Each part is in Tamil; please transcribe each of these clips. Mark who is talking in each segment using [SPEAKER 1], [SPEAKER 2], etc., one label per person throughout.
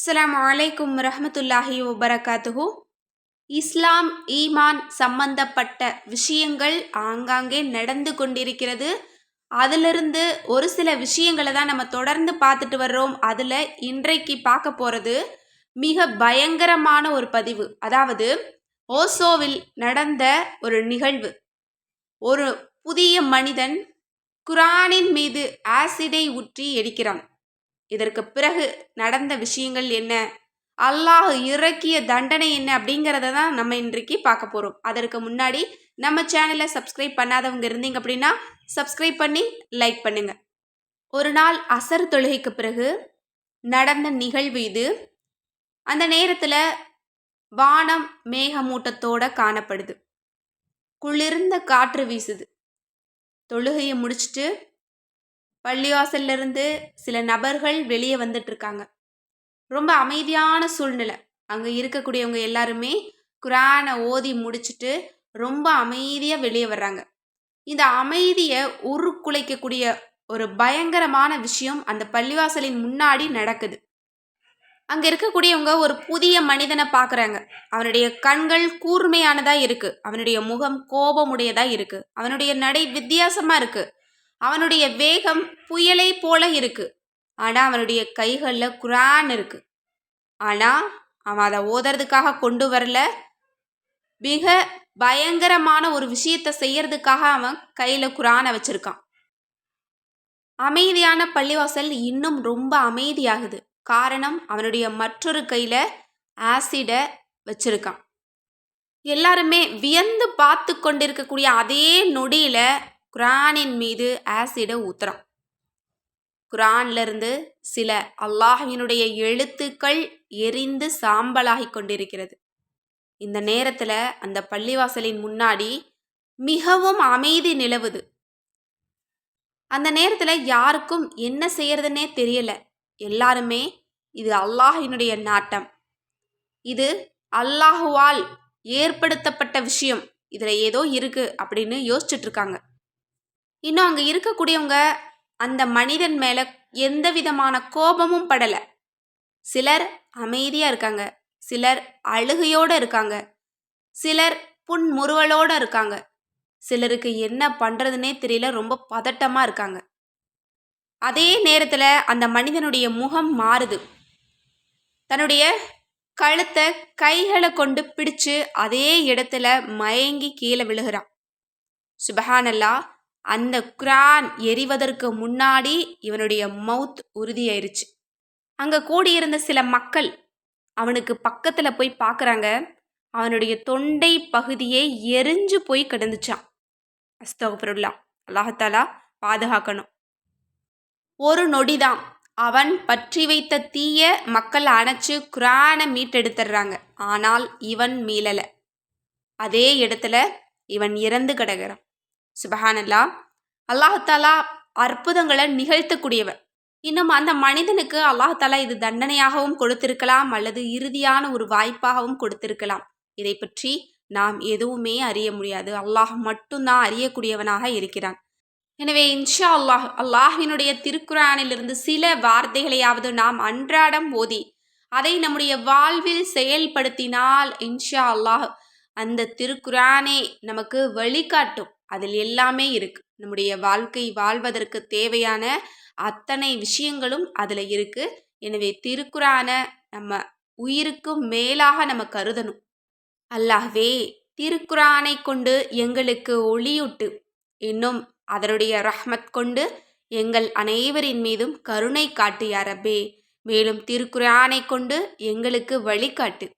[SPEAKER 1] அஸ்ஸலாமு அலைக்கும் வரஹ்மத்துல்லாஹி வபரகாத்துஹு. இஸ்லாம் ஈமான் சம்பந்தப்பட்ட விஷயங்கள் ஆங்காங்கே நடந்து கொண்டிருக்கிறது. அதிலிருந்து ஒரு சில விஷயங்களை தான் நம்ம தொடர்ந்து பார்த்துட்டு வர்றோம். அதில் இன்றைக்கு பார்க்க போகிறது மிக பயங்கரமான ஒரு பதிவு. அதாவது ஓசோவில் நடந்த ஒரு நிகழ்வு. ஒரு புதிய மனிதன் குரானின் மீது ஆசிடை ஊற்றி எரிக்கிறான். இதற்கு பிறகு நடந்த விஷயங்கள் என்ன, அல்லாஹ் இறக்கிய தண்டனை என்ன அப்படிங்கிறத தான் நம்ம இன்றைக்கு பார்க்க போகிறோம். அதற்கு முன்னாடி நம்ம சேனலை சப்ஸ்கிரைப் பண்ணாதவங்க இருந்தீங்க அப்படின்னா சப்ஸ்கிரைப் பண்ணி லைக் பண்ணுங்க. ஒரு நாள் அசர் தொழுகைக்கு பிறகு நடந்த நிகழ்வு இது. அந்த நேரத்தில் வானம் மேகமூட்டத்தோட காணப்படுது. குளிர்ந்த காற்று வீசுது. தொழுகையை முடிச்சுட்டு பள்ளிவாசல்ல இருந்து சில நபர்கள் வெளியே வந்துட்டு இருக்காங்க. ரொம்ப அமைதியான சூழ்நிலை. அங்கே இருக்கக்கூடியவங்க எல்லாருமே குரானை ஓதி முடிச்சுட்டு ரொம்ப அமைதியாக வெளியே வர்றாங்க. இந்த அமைதியை உருக்குலைக்கக்கூடிய ஒரு பயங்கரமான விஷயம் அந்த பள்ளிவாசலின் முன்னாடி நடக்குது. அங்கே இருக்கக்கூடியவங்க ஒரு புதிய மனிதனை பார்க்குறாங்க. அவனுடைய கண்கள் கூர்மையானதாக இருக்குது. அவனுடைய முகம் கோபமுடையதாக இருக்குது. அவனுடைய நடை வித்தியாசமாக இருக்குது. அவனுடைய வேகம் புயலை போல இருக்கு. ஆனால் அவனுடைய கைகளில் குரான் இருக்கு. ஆனால் அவன் அதை ஓதுறதுக்காக கொண்டு வரல. மிக பயங்கரமான ஒரு விஷயத்தை செய்யறதுக்காக அவன் கையில் குரானை வச்சிருக்கான். அமைதியான பள்ளிவாசல் இன்னும் ரொம்ப அமைதியாகுது. காரணம், அவனுடைய மற்றொரு கையில் ஆசிடை வச்சிருக்கான். எல்லாருமே வியந்து பார்த்து கொண்டிருக்கக்கூடிய அதே நொடியில் குரானின் மீது ஆசிடை ஊத்துறான். குரான்ல இருந்து சில அல்லாஹ்வினுடைய எழுத்துக்கள் எரிந்து சாம்பலாகி கொண்டிருக்கிறது. இந்த நேரத்தில் அந்த பள்ளிவாசலின் முன்னாடி மிகவும் அமைதி நிலவுது. அந்த நேரத்தில் யாருக்கும் என்ன செய்யறதுன்னே தெரியல. எல்லாருமே இது அல்லாஹ்வினுடைய நாட்டம், இது அல்லாஹுவால் ஏற்படுத்தப்பட்ட விஷயம், இதில் ஏதோ இருக்கு அப்படின்னு யோசிச்சுட்டு இருக்காங்க. இன்னும் அங்கே இருக்கக்கூடியவங்க அந்த மனிதன் மேலே எந்த விதமான கோபமும் படலை. சிலர் அமைதியாக இருக்காங்க, சிலர் அழுகையோடு இருக்காங்க, சிலர் புன்முறுவலோடு இருக்காங்க, சிலருக்கு என்ன பண்ணுறதுனே தெரியல, ரொம்ப பதட்டமாக இருக்காங்க. அதே நேரத்தில் அந்த மனிதனுடைய முகம் மாறுது. தன்னுடைய கழுத்தை கைகளை கொண்டு பிடிச்சு அதே இடத்துல மயங்கி கீழே விழுகிறான். சுபஹானல்லாஹ். அந்த குரான் எரிவதற்கு முன்னாடி இவனுடைய மவுத் உறுதியாயிருச்சு. அங்கே கூடியிருந்த சில மக்கள் அவனுக்கு பக்கத்தில் போய் பார்க்குறாங்க. அவனுடைய தொண்டை பகுதியே எரிஞ்சு போய் கிடந்துச்சான். அஸ்தக்ஃபிருல்லாஹ். அல்லாஹ்தாலா பாதுகாக்கணும். ஒரு நொடிதான். அவன் பற்றி வைத்த தீய மக்கள் அணைச்சு குரானை மீட்டெடுத்துடுறாங்க. ஆனால் இவன் மீளலை. அதே இடத்துல இவன் இறந்து கிடக்கிறான். சுபஹானல்லாஹ். அல்லாஹாலா அற்புதங்களை நிகழ்த்தக்கூடியவன். இன்னும் அந்த மனிதனுக்கு அல்லாஹாலா இது தண்டனையாகவும் கொடுத்திருக்கலாம், அல்லது இறுதியான ஒரு வாய்ப்பாகவும் கொடுத்திருக்கலாம். இதை பற்றி நாம் எதுவுமே அறிய முடியாது. அல்லாஹ் மட்டும்தான் அறியக்கூடியவனாக இருக்கிறான். எனவே இன்ஷா அல்லாஹ் அல்லாஹ்வினுடைய திருக்குரானிலிருந்து சில வார்த்தைகளையாவது நாம் அன்றாடம் ஓதி அதை நம்முடைய வாழ்வில் செயல்படுத்தினால் இன்ஷா அல்லாஹ் அந்த திருக்குரானே நமக்கு வழிகாட்டும். அதில் எல்லாமே இருக்கு. நம்முடைய வாழ்க்கை வாழ்வதற்கு தேவையான அத்தனை விஷயங்களும் அதில் இருக்கு. எனவே திருக்குரானை நம்ம உயிருக்கு மேலாக நம்ம கருதணும். அல்லாஹ்வே, திருக்குரானை கொண்டு எங்களுக்கு ஒளியூட்டு, இன்னும் அதனுடைய ரஹ்மத் கொண்டு எங்கள் அனைவரின் மீதும் கருணை காட்டு யா ரப்பே. மேலும் திருக்குரானை கொண்டு எங்களுக்கு வழிகாட்டு.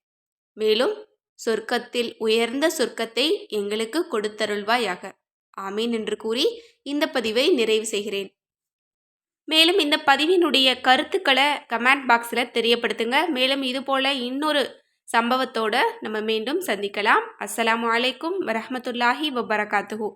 [SPEAKER 1] மேலும் சொர்க்கத்தில் உயர்ந்த சொர்க்கத்தை எங்களுக்கு கொடுத்தருள்வாயாக. ஆமீன் என்று கூறி இந்த பதிவை நிறைவு செய்கிறேன். மேலும் இந்த பதிவினுடைய கருத்துக்களை கமெண்ட் பாக்ஸில் தெரியப்படுத்துங்க. மேலும் இதுபோல் இன்னொரு சம்பவத்தோடு நம்ம மீண்டும் சந்திக்கலாம். அஸ்ஸலாமு அலைக்கும் வரஹ்மத்துல்லாஹி வபரகாத்துஹு.